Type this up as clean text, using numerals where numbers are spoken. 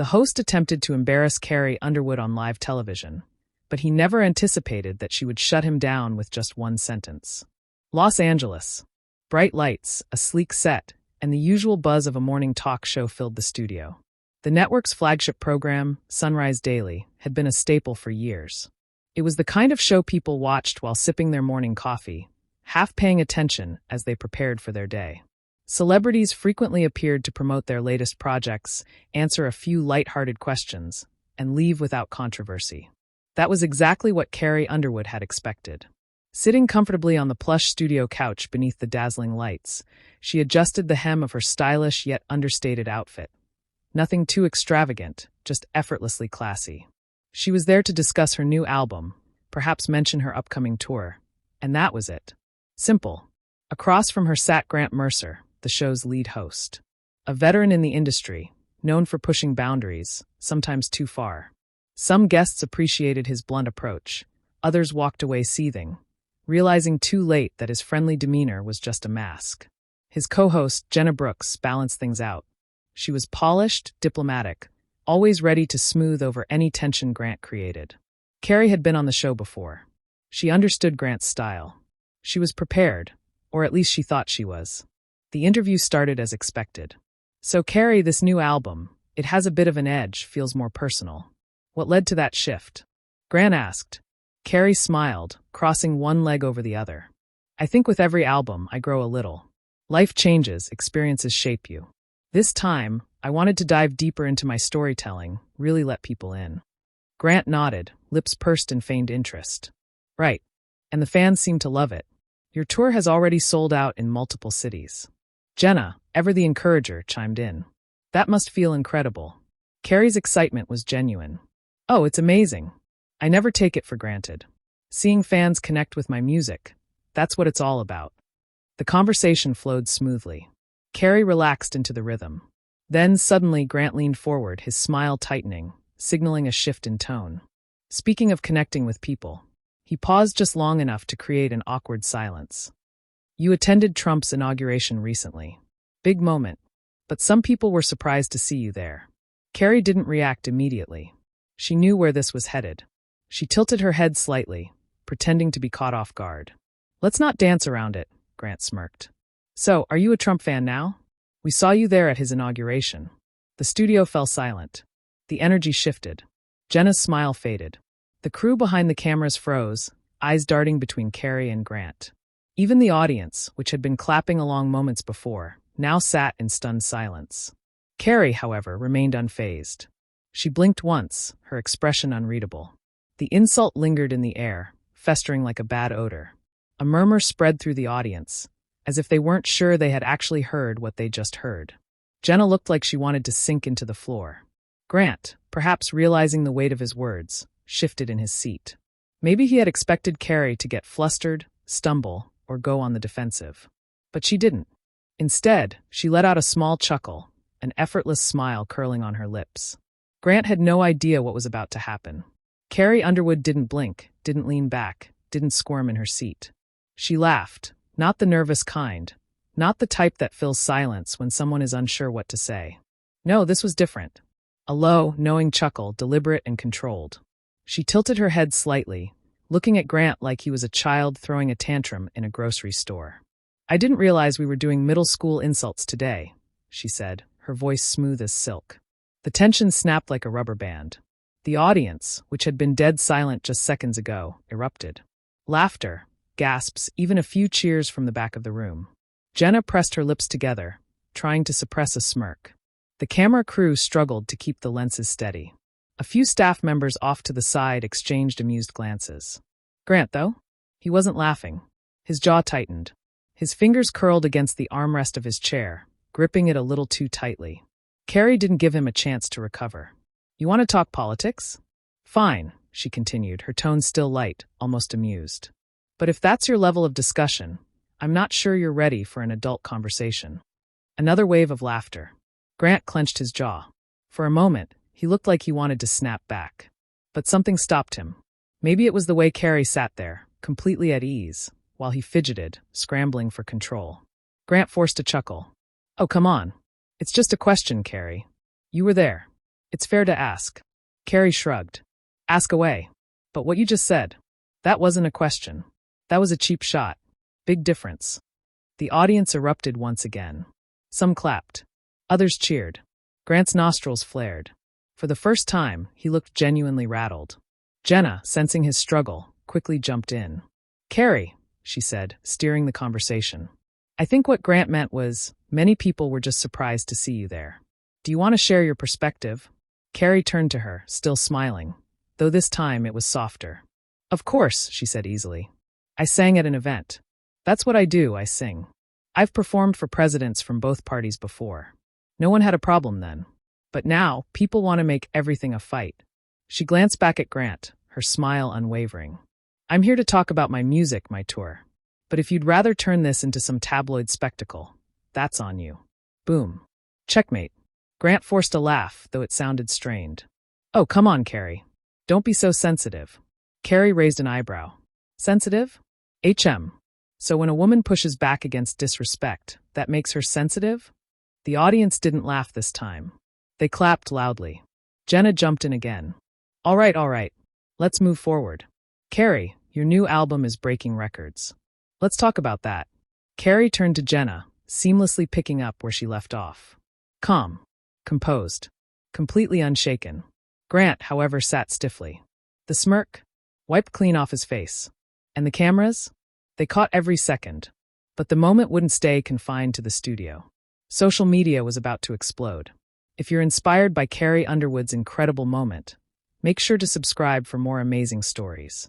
The host attempted to embarrass Carrie Underwood on live television, but he never anticipated that she would shut him down with just one sentence. Los Angeles. Bright lights, a sleek set, and the usual buzz of a morning talk show filled the studio. The network's flagship program, Sunrise Daily, had been a staple for years. It was the kind of show people watched while sipping their morning coffee, half paying attention as they prepared for their day. Celebrities frequently appeared to promote their latest projects, answer a few light-hearted questions, and leave without controversy. That was exactly what Carrie Underwood had expected. Sitting comfortably on the plush studio couch beneath the dazzling lights, she adjusted the hem of her stylish yet understated outfit. Nothing too extravagant, just effortlessly classy. She was there to discuss her new album, perhaps mention her upcoming tour, and that was it. Simple. Across from her sat Grant Mercer, the show's lead host. A veteran in the industry, known for pushing boundaries, sometimes too far. Some guests appreciated his blunt approach, others walked away seething, realizing too late that his friendly demeanor was just a mask. His co-host, Jenna Brooks, balanced things out. She was polished, diplomatic, always ready to smooth over any tension Grant created. Carrie had been on the show before. She understood Grant's style. She was prepared, or at least she thought she was. The interview started as expected. So Carrie, this new album, it has a bit of an edge, feels more personal. What led to that shift? Grant asked. Carrie smiled, crossing one leg over the other. I think with every album, I grow a little. Life changes, experiences shape you. This time, I wanted to dive deeper into my storytelling, really let people in. Grant nodded, lips pursed in feigned interest. Right. And the fans seem to love it. Your tour has already sold out in multiple cities. Jenna, ever the encourager, chimed in. That must feel incredible. Carrie's excitement was genuine. Oh, it's amazing. I never take it for granted. Seeing fans connect with my music, that's what it's all about. The conversation flowed smoothly. Carrie relaxed into the rhythm. Then suddenly Grant leaned forward, his smile tightening, signaling a shift in tone. Speaking of connecting with people, he paused just long enough to create an awkward silence. You attended Trump's inauguration recently. Big moment. But some people were surprised to see you there. Carrie didn't react immediately. She knew where this was headed. She tilted her head slightly, pretending to be caught off guard. Let's not dance around it, Grant smirked. So, are you a Trump fan now? We saw you there at his inauguration. The studio fell silent. The energy shifted. Jenna's smile faded. The crew behind the cameras froze, eyes darting between Carrie and Grant. Even the audience, which had been clapping along moments before, now sat in stunned silence. Carrie, however, remained unfazed. She blinked once, her expression unreadable. The insult lingered in the air, festering like a bad odor. A murmur spread through the audience, as if they weren't sure they had actually heard what they just heard. Jenna looked like she wanted to sink into the floor. Grant, perhaps realizing the weight of his words, shifted in his seat. Maybe he had expected Carrie to get flustered, stumble, or go on the defensive. But she didn't. Instead, she let out a small chuckle, an effortless smile curling on her lips. Grant had no idea what was about to happen. Carrie Underwood didn't blink, didn't lean back, didn't squirm in her seat. She laughed, not the nervous kind, not the type that fills silence when someone is unsure what to say. No, this was different. A low, knowing chuckle, deliberate and controlled. She tilted her head slightly, looking at Grant like he was a child throwing a tantrum in a grocery store. I didn't realize we were doing middle school insults today, she said, her voice smooth as silk. The tension snapped like a rubber band. The audience, which had been dead silent just seconds ago, erupted. Laughter, gasps, even a few cheers from the back of the room. Jenna pressed her lips together, trying to suppress a smirk. The camera crew struggled to keep the lenses steady. A few staff members off to the side exchanged amused glances. Grant, though? He wasn't laughing. His jaw tightened. His fingers curled against the armrest of his chair, gripping it a little too tightly. Carrie didn't give him a chance to recover. You want to talk politics? Fine, she continued, her tone still light, almost amused. But if that's your level of discussion, I'm not sure you're ready for an adult conversation. Another wave of laughter. Grant clenched his jaw. For a moment, he looked like he wanted to snap back. But something stopped him. Maybe it was the way Carrie sat there, completely at ease, while he fidgeted, scrambling for control. Grant forced a chuckle. Oh, come on. It's just a question, Carrie. You were there. It's fair to ask. Carrie shrugged. Ask away. But what you just said, that wasn't a question. That was a cheap shot. Big difference. The audience erupted once again. Some clapped. Others cheered. Grant's nostrils flared. For the first time, he looked genuinely rattled. Jenna, sensing his struggle, quickly jumped in. Carrie, she said, steering the conversation. I think what Grant meant was, many people were just surprised to see you there. Do you want to share your perspective? Carrie turned to her, still smiling, though this time it was softer. Of course, she said easily. I sang at an event. That's what I do, I sing. I've performed for presidents from both parties before. No one had a problem then. But now, people want to make everything a fight. She glanced back at Grant, her smile unwavering. I'm here to talk about my music, my tour. But if you'd rather turn this into some tabloid spectacle, that's on you. Boom. Checkmate. Grant forced a laugh, though it sounded strained. Oh, come on, Carrie. Don't be so sensitive. Carrie raised an eyebrow. Sensitive? So when a woman pushes back against disrespect, that makes her sensitive? The audience didn't laugh this time. They clapped loudly. Jenna jumped in again. All right. Let's move forward. Carrie, your new album is breaking records. Let's talk about that. Carrie turned to Jenna, seamlessly picking up where she left off. Calm. Composed. Completely unshaken. Grant, however, sat stiffly. The smirk wiped clean off his face. And the cameras? They caught every second. But the moment wouldn't stay confined to the studio. Social media was about to explode. If you're inspired by Carrie Underwood's incredible moment, make sure to subscribe for more amazing stories.